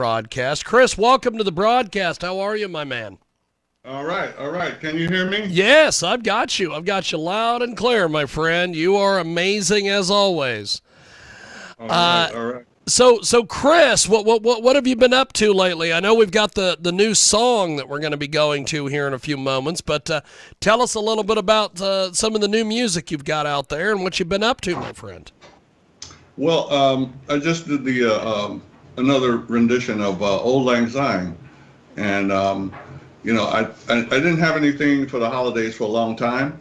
Broadcast. Chris, welcome to the broadcast. How are you, my man? All right, all right. Can you hear me? Yes, I've got you. I've got you loud and clear, my friend. You are amazing as always. All right, Uh, all right. so Chris, what have you been up to lately? I know we've got the new song that we're going to be going to here in a few moments, but tell us a little bit about some of the new music you've got out there and what you've been up to, my friend. Well, I just did the another rendition of "Old Lang Syne," and I didn't have anything for the holidays for a long time,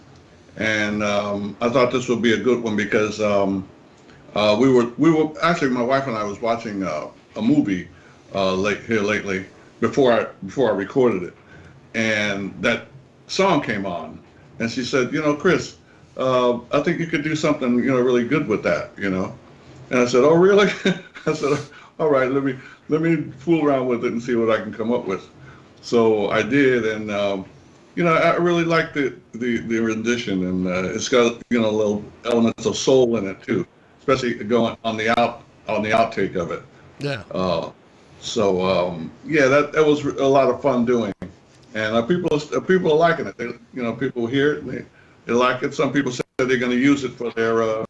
and I thought this would be a good one because we were actually my wife and I was watching a movie lately before I recorded it, and that song came on, and she said, Chris, I think you could do something really good with that, And I said, "Oh, really?" I said, "All right, let me fool around with it and see what I can come up with." So I did, and I really like the rendition, and it's got little elements of soul in it too, especially going on the outtake of it. Yeah. Uh, yeah, that was a lot of fun doing, and people are liking it. People hear it, and they like it. Some people say they're going to use it for their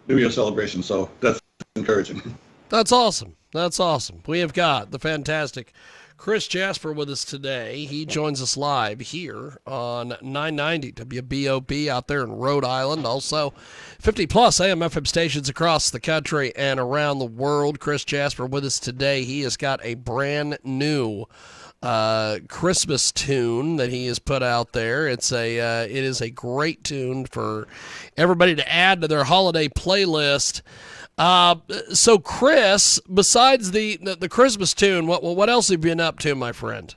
New Year celebration, so that's encouraging. That's awesome. That's awesome. We have got the fantastic Chris Jasper with us today. He joins us live here on 990 WBOB out there in Rhode Island. Also, 50 plus AM FM stations across the country and around the world. Chris Jasper with us today. He has got a brand new Christmas tune that he has put out there. It is a great tune for everybody to add to their holiday playlist. So Chris, besides the Christmas tune, what else have you been up to, my friend?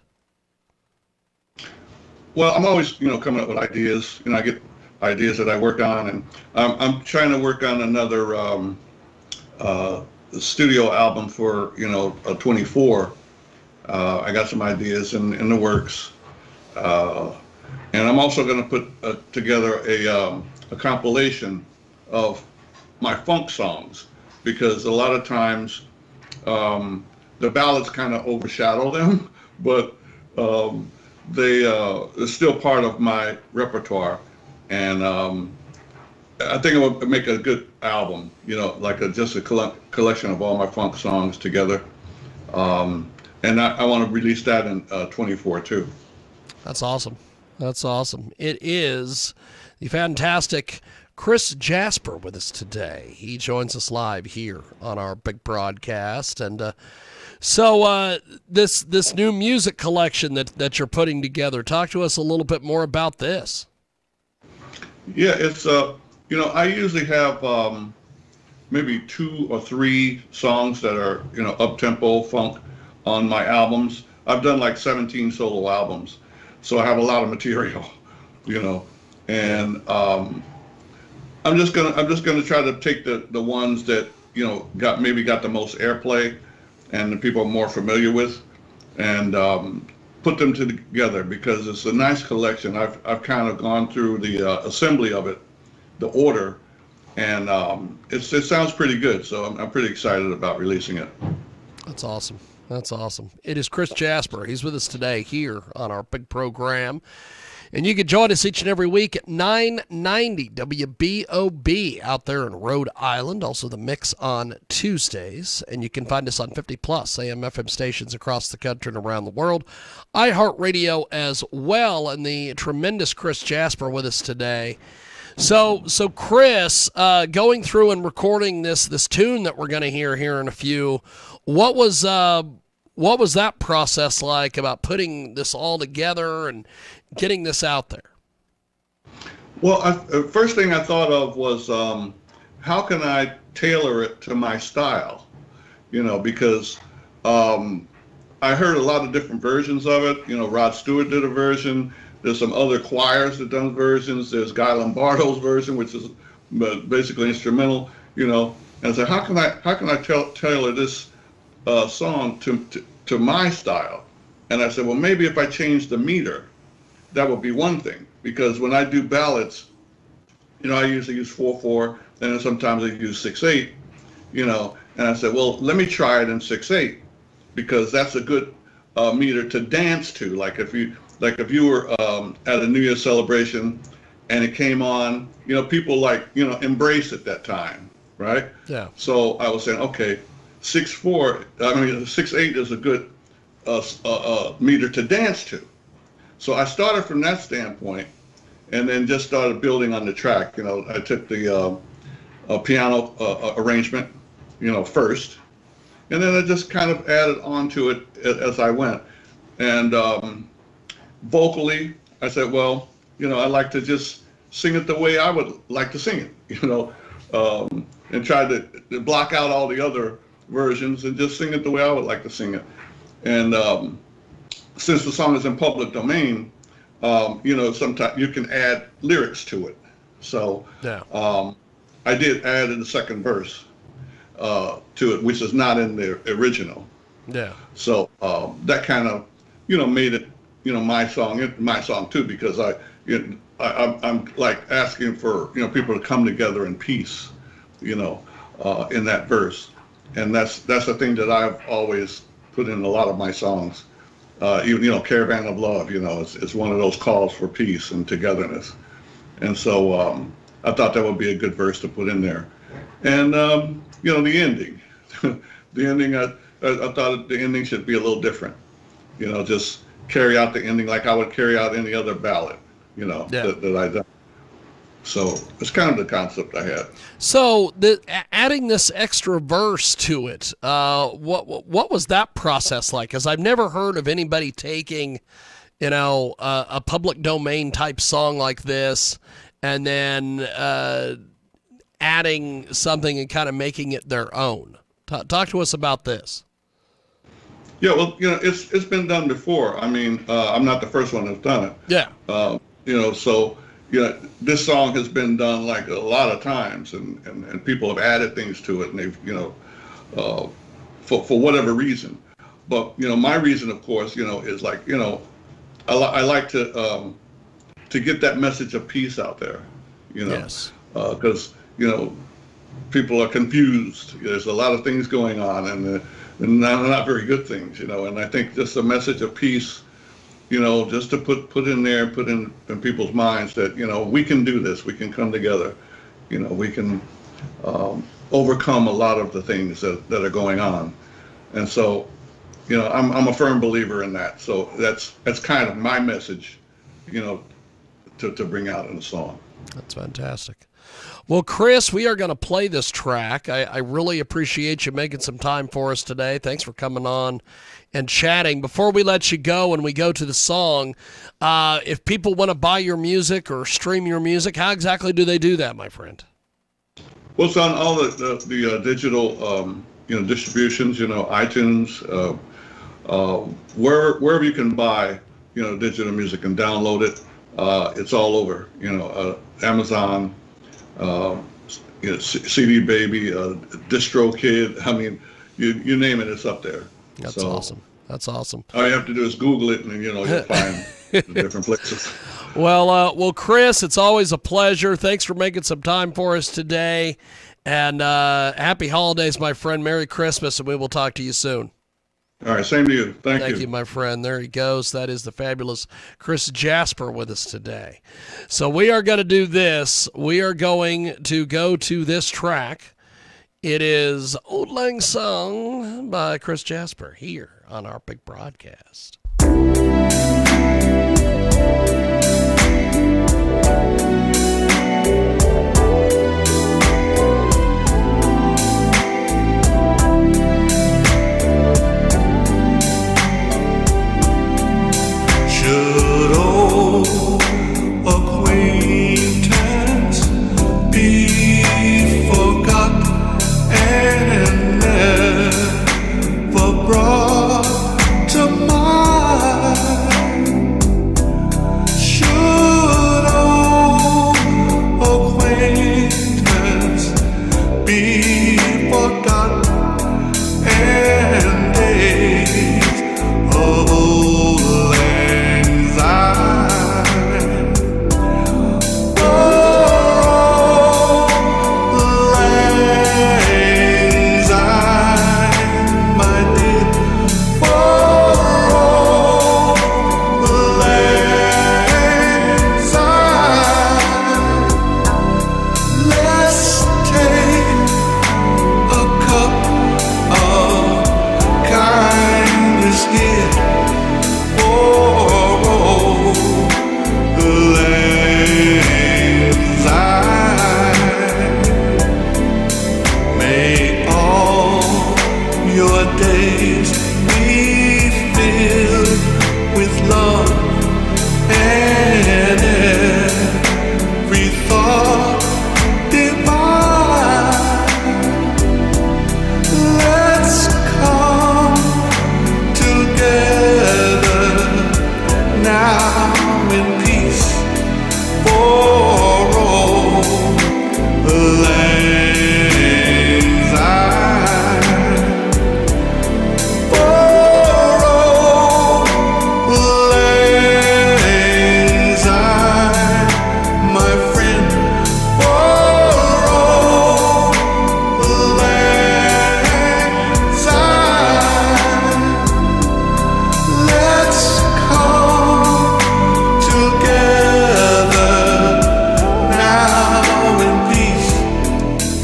Well, I'm always coming up with ideas. I get ideas that I work on, and I'm trying to work on another studio album for a 24. I got some ideas in the works, and I'm also going to put together a compilation of my funk songs, because a lot of times the ballads kind of overshadow them, but they're still part of my repertoire, and I think it would make a good album, like just a collection of all my funk songs together. And I want to release that in 24 too. That's awesome. That's awesome. It is the fantastic Chris Jasper with us today. He joins us live here on our big broadcast. And so this new music collection that you're putting together, talk to us a little bit more about this. Yeah, it's I usually have maybe 2 or 3 songs that are up tempo funk on my albums. I've done like 17 solo albums, so I have a lot of material, and I'm just gonna try to take the ones that got the most airplay and the people are more familiar with, and put them together, because it's a nice collection. I've kind of gone through the assembly of it, the order, and it sounds pretty good. So I'm pretty excited about releasing it. That's awesome. That's awesome. It is Chris Jasper. He's with us today here on our big program. And you can join us each and every week at 990 WBOB out there in Rhode Island. Also the mix on Tuesdays. And you can find us on 50 plus AM FM stations across the country and around the world. iHeartRadio as well. And the tremendous Chris Jasper with us today. So Chris, going through and recording this tune that we're going to hear here in a few, what was that process like about putting this all together and getting this out there? Well, first thing I thought of was how can I tailor it to my style? Because I heard a lot of different versions of it. Rod Stewart did a version. There's some other choirs that done versions. There's Guy Lombardo's version, which is basically instrumental. And I said, how can I tailor this song to my style? And I said, well, maybe if I change the meter, that would be one thing. Because when I do ballads, I usually use 4/4, and then sometimes I use 6/8. And I said, well, let me try it in 6/8 because that's a good meter to dance to. Like if you were at a New Year's celebration and it came on, people embrace at that time, right? Yeah. So I was saying, okay, 6/8 is a good meter to dance to. So I started from that standpoint, and then just started building on the track. I took the piano arrangement, first, and then I just kind of added on to it as I went. And vocally, I said, well, I like to just sing it the way I would like to sing it, and try to block out all the other versions and just sing it the way I would like to sing it. And since the song is in public domain, sometimes you can add lyrics to it. So Yeah. I did add in the second verse to it, which is not in the original. Yeah. So that kind of, made it, my song too, because I'm like asking for, people to come together in peace, in that verse. And that's the thing that I've always put in a lot of my songs. Even, Caravan of Love, it's one of those calls for peace and togetherness. And so I thought that would be a good verse to put in there. And, the ending, I thought the ending should be a little different, just carry out the ending like I would carry out any other ballad, that I done. So it's kind of the concept I had. So adding this extra verse to it, what was that process like? Because I've never heard of anybody taking, a public domain type song like this and then adding something and kind of making it their own. Talk to us about this. Yeah, well, it's been done before. I mean, I'm not the first one that's done it. Yeah. This song has been done like a lot of times, and people have added things to it, and they've, for whatever reason. But my reason, of course, is like, I like to get that message of peace out there, Yes. Because people are confused. There's a lot of things going on, and not very good things, And I think just a message of peace, just to put in people's minds that, we can do this, we can come together, we can overcome a lot of the things that are going on. And so, I'm a firm believer in that. So that's kind of my message, to bring out in the song. That's fantastic. Well, Chris, we are going to play this track. I really appreciate you making some time for us today. Thanks for coming on and chatting. Before we let you go and we go to the song, if people want to buy your music or stream your music, how exactly do they do that, my friend? Well, it's on all the digital, distributions, iTunes, wherever you can buy, digital music and download it. It's all over, Amazon, CD Baby, DistroKid. I mean, you name it, it's up there. That's awesome. That's awesome. All you have to do is Google it, and you'll find the different places. Well, Chris, it's always a pleasure. Thanks for making some time for us today, and happy holidays, my friend. Merry Christmas, and we will talk to you soon. All right, same to you. Thank you, my friend. There he goes. That is the fabulous Chris Jasper with us today. So we are going to do this. We are going to go to this track. It is Old Lang Syne by Chris Jasper here on our big broadcast. Should old acquaintance be forgot and never brought to mind? our days be filled with love and every thought divine. Let's come together now in peace for all the lands my friend, for all the lands let's come together now in peace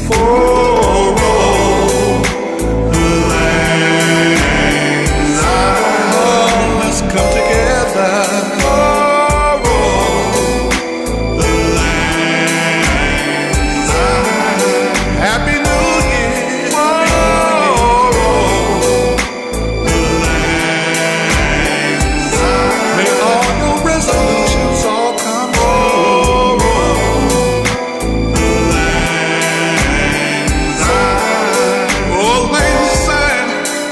for all the lands. Let's come together for all the lands. Happy New Year for all the lands. May all your resolutions all come true. The lands. Oh, land sign.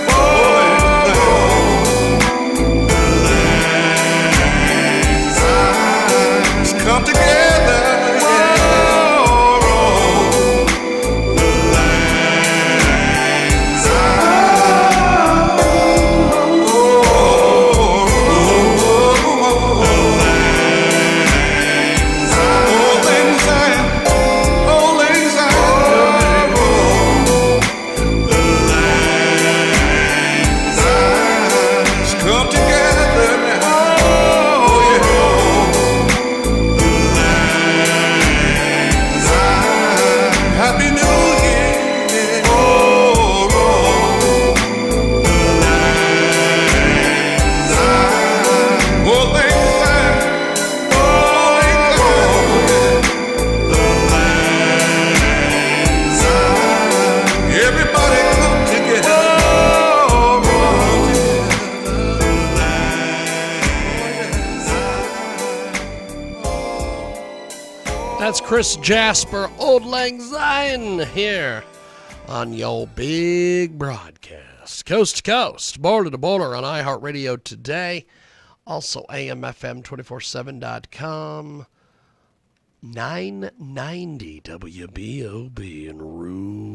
Oh, the lands. Let's come together. The lands. Come together now. Oh, yeah. The lands. Happy New Year. Oh, the lands. Oh, things the lands. Everybody come together. That's Chris Jasper, Old Lang Syne, here on your big broadcast. Coast to coast, border to border on iHeartRadio today. Also AMFM247.com. 990 WBOB in Room